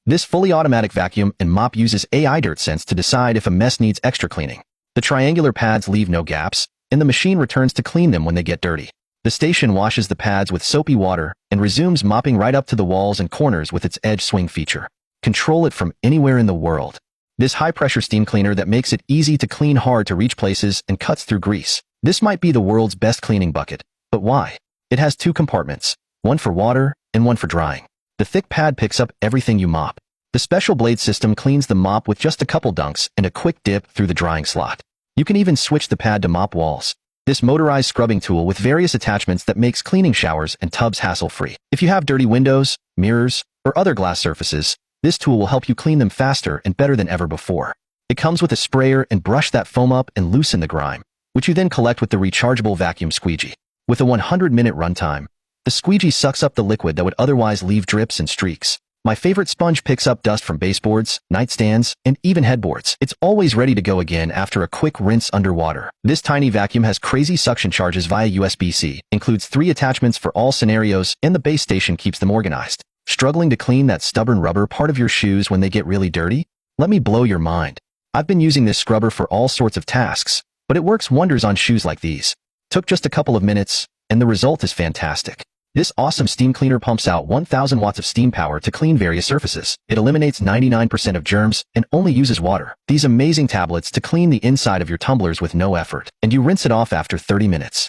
This fully automatic vacuum and mop uses AI dirt sense to decide if a mess needs extra cleaning. The triangular pads leave no gaps, and the machine returns to clean them when they get dirty. The station washes the pads with soapy water and resumes mopping right up to the walls and corners with its edge swing feature. Control it from anywhere in the world. This high-pressure steam cleaner that makes it easy to clean hard to reach places and cuts through grease. This might be the world's best cleaning bucket. But why? It has two compartments, one for water and one for drying. The thick pad picks up everything you mop. The special blade system cleans the mop with just a couple dunks and a quick dip through the drying slot. You can even switch the pad to mop walls. This motorized scrubbing tool with various attachments that makes cleaning showers and tubs hassle-free. If you have dirty windows, mirrors, or other glass surfaces, this tool will help you clean them faster and better than ever before. It comes with a sprayer and brush that foam up and loosen the grime, which you then collect with the rechargeable vacuum squeegee. With a 100-minute runtime, the squeegee sucks up the liquid that would otherwise leave drips and streaks. My favorite sponge picks up dust from baseboards, nightstands, and even headboards. It's always ready to go again after a quick rinse underwater. This tiny vacuum has crazy suction charges via USB-C, includes 3 attachments for all scenarios, and the base station keeps them organized. Struggling to clean that stubborn rubber part of your shoes when they get really dirty? Let me blow your mind. I've been using this scrubber for all sorts of tasks, but it works wonders on shoes like these. Took just a couple of minutes, and the result is fantastic. This awesome steam cleaner pumps out 1,000 watts of steam power to clean various surfaces. It eliminates 99% of germs and only uses water. These amazing tablets to clean the inside of your tumblers with no effort, and you rinse it off after 30 minutes.